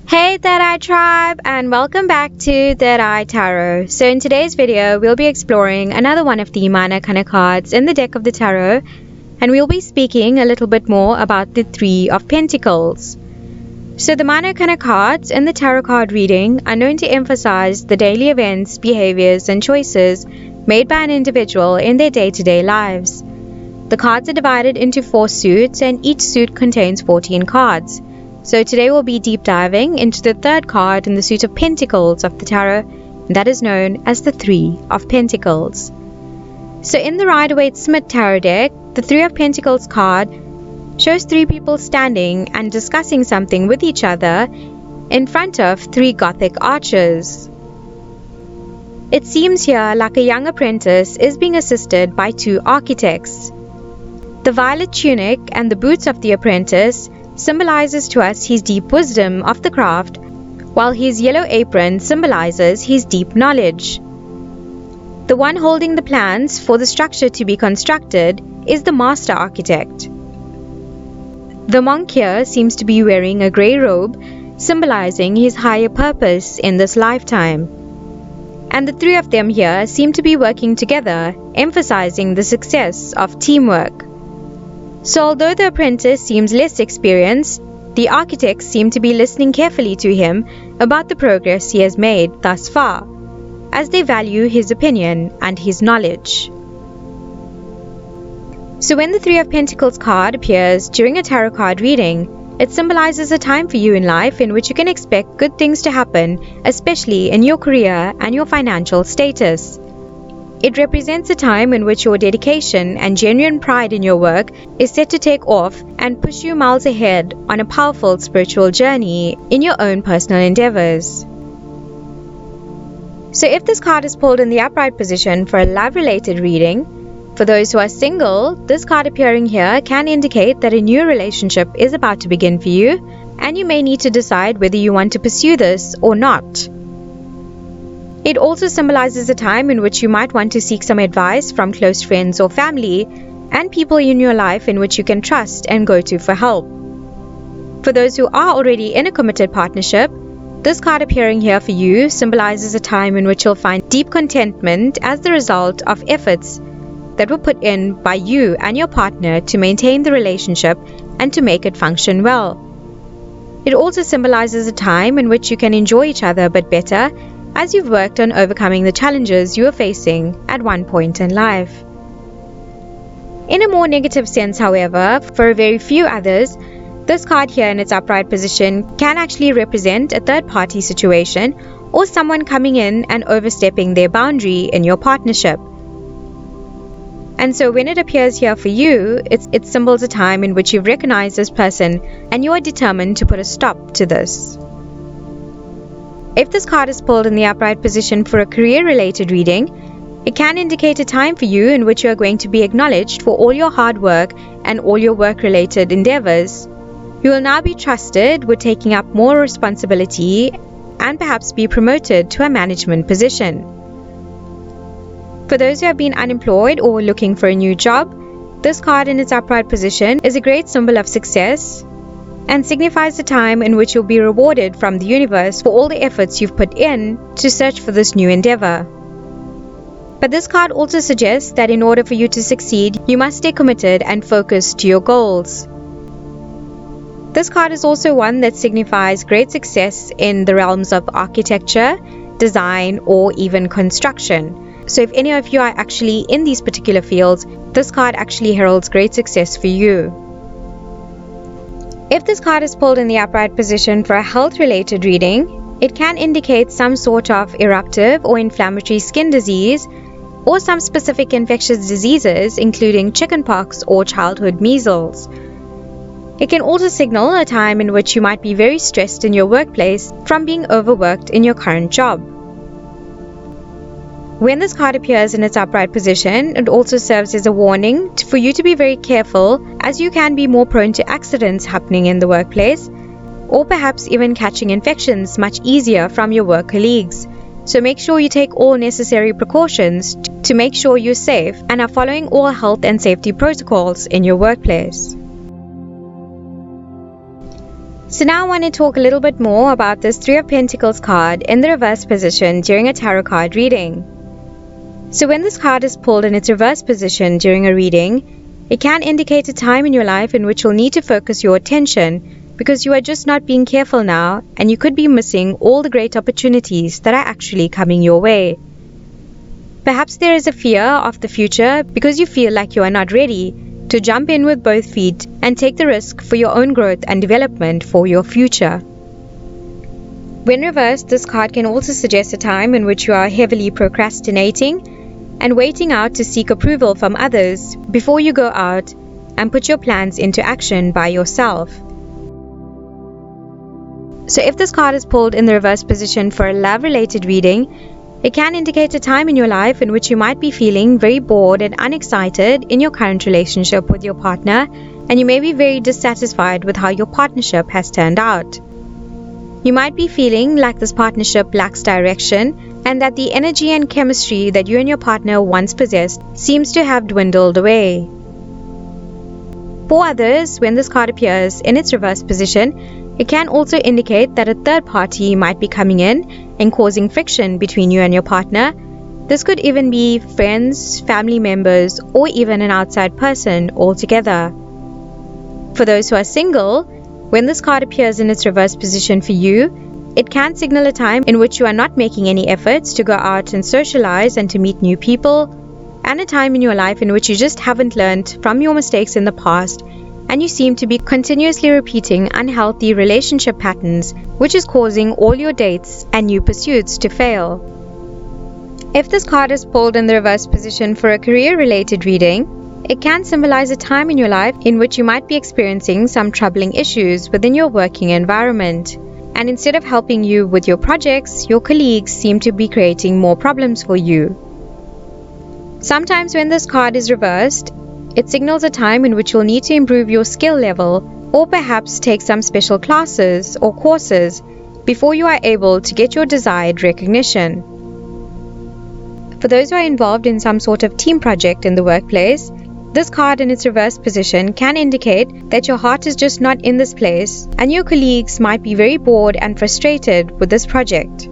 Hey Third Eye Tribe, and welcome back to Third Eye Tarot. So in today's video, we'll be exploring another one of the minor arcana cards in the deck of the tarot, and we'll be speaking a little bit more about the Three of Pentacles. So the minor arcana cards in the tarot card reading are known to emphasize the daily events, behaviors, and choices made by an individual in their day-to-day lives. The cards are divided into 4 suits, and each suit contains 14 cards. So today we'll be deep diving into the third card in the suit of Pentacles of the tarot, and that is known as the Three of Pentacles. So in the Rider-Waite-Smith tarot deck, the Three of Pentacles card shows 3 people standing and discussing something with each other in front of 3 Gothic arches. It seems here like a young apprentice is being assisted by 2 architects. The violet tunic and the boots of the apprentice symbolizes to us his deep wisdom of the craft, while his yellow apron symbolizes his deep knowledge. The one holding the plans for the structure to be constructed is the master architect. The monk here seems to be wearing a grey robe, symbolizing his higher purpose in this lifetime. And the 3 of them here seem to be working together, emphasizing the success of teamwork. So although the apprentice seems less experienced, the architects seem to be listening carefully to him about the progress he has made thus far, as they value his opinion and his knowledge. So when the Three of Pentacles card appears during a tarot card reading, it symbolizes a time for you in life in which you can expect good things to happen, especially in your career and your financial status. It represents a time in which your dedication and genuine pride in your work is set to take off and push you miles ahead on a powerful spiritual journey in your own personal endeavors. So if this card is pulled in the upright position for a love-related reading, for those who are single, this card appearing here can indicate that a new relationship is about to begin for you, and you may need to decide whether you want to pursue this or not. It also symbolizes a time in which you might want to seek some advice from close friends or family and people in your life in which you can trust and go to for help. For those who are already in a committed partnership, this card appearing here for you symbolizes a time in which you'll find deep contentment as the result of efforts that were put in by you and your partner to maintain the relationship and to make it function well. It also symbolizes a time in which you can enjoy each other a bit better as you've worked on overcoming the challenges you are facing at one point in life. In a more negative sense, however, for a very few others, this card here in its upright position can actually represent a third-party situation or someone coming in and overstepping their boundary in your partnership. And so when it appears here for you, it symbols a time in which you've recognized this person and you are determined to put a stop to this. If this card is pulled in the upright position for a career-related reading, it can indicate a time for you in which you are going to be acknowledged for all your hard work and all your work-related endeavors. You will now be trusted with taking up more responsibility and perhaps be promoted to a management position. For those who have been unemployed or looking for a new job, this card in its upright position is a great symbol of success and signifies the time in which you'll be rewarded from the universe for all the efforts you've put in to search for this new endeavor. But this card also suggests that in order for you to succeed, you must stay committed and focused to your goals. This card is also one that signifies great success in the realms of architecture, design, or even construction. So if any of you are actually in these particular fields, this card actually heralds great success for you. If this card is pulled in the upright position for a health-related reading, it can indicate some sort of eruptive or inflammatory skin disease or some specific infectious diseases including chickenpox or childhood measles. It can also signal a time in which you might be very stressed in your workplace from being overworked in your current job. When this card appears in its upright position, it also serves as a warning for you to be very careful, as you can be more prone to accidents happening in the workplace, or perhaps even catching infections much easier from your work colleagues. So make sure you take all necessary precautions to make sure you're safe and are following all health and safety protocols in your workplace. So now I want to talk a little bit more about this Three of Pentacles card in the reverse position during a tarot card reading. So when this card is pulled in its reverse position during a reading, it can indicate a time in your life in which you'll need to focus your attention because you are just not being careful now and you could be missing all the great opportunities that are actually coming your way. Perhaps there is a fear of the future because you feel like you are not ready to jump in with both feet and take the risk for your own growth and development for your future. When reversed, this card can also suggest a time in which you are heavily procrastinating and waiting out to seek approval from others before you go out and put your plans into action by yourself. So if this card is pulled in the reverse position for a love-related reading, it can indicate a time in your life in which you might be feeling very bored and unexcited in your current relationship with your partner, and you may be very dissatisfied with how your partnership has turned out. You might be feeling like this partnership lacks direction and that the energy and chemistry that you and your partner once possessed seems to have dwindled away. For others, when this card appears in its reverse position, it can also indicate that a third party might be coming in and causing friction between you and your partner. This could even be friends, family members, or even an outside person altogether. For those who are single, when this card appears in its reverse position for you, it can signal a time in which you are not making any efforts to go out and socialize and to meet new people, and a time in your life in which you just haven't learned from your mistakes in the past and you seem to be continuously repeating unhealthy relationship patterns, which is causing all your dates and new pursuits to fail. If this card is pulled in the reverse position for a career-related reading, it can symbolize a time in your life in which you might be experiencing some troubling issues within your working environment. And instead of helping you with your projects, your colleagues seem to be creating more problems for you. Sometimes when this card is reversed, it signals a time in which you'll need to improve your skill level or perhaps take some special classes or courses before you are able to get your desired recognition. For those who are involved in some sort of team project in the workplace, this card in its reverse position can indicate that your heart is just not in this place and your colleagues might be very bored and frustrated with this project.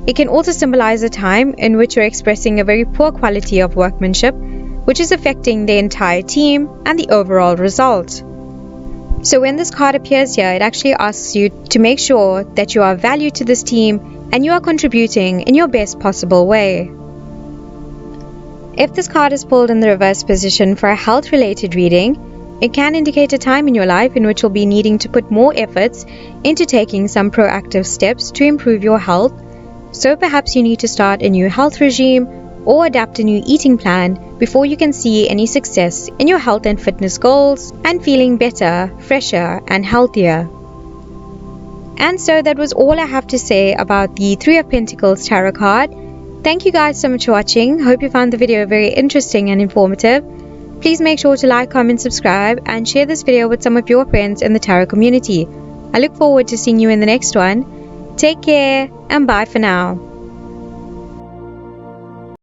It can also symbolize a time in which you're expressing a very poor quality of workmanship, which is affecting the entire team and the overall result. So when this card appears here, it actually asks you to make sure that you are of value to this team and you are contributing in your best possible way. If this card is pulled in the reverse position for a health-related reading, it can indicate a time in your life in which you'll be needing to put more efforts into taking some proactive steps to improve your health. So perhaps you need to start a new health regime or adapt a new eating plan before you can see any success in your health and fitness goals and feeling better, fresher, and healthier. And so that was all I have to say about the Three of Pentacles tarot card. Thank you guys so much for watching. Hope you found the video very interesting and informative. Please make sure to like, comment, subscribe, and share this video with some of your friends in the tarot community. I look forward to seeing you in the next one. Take care and bye for now.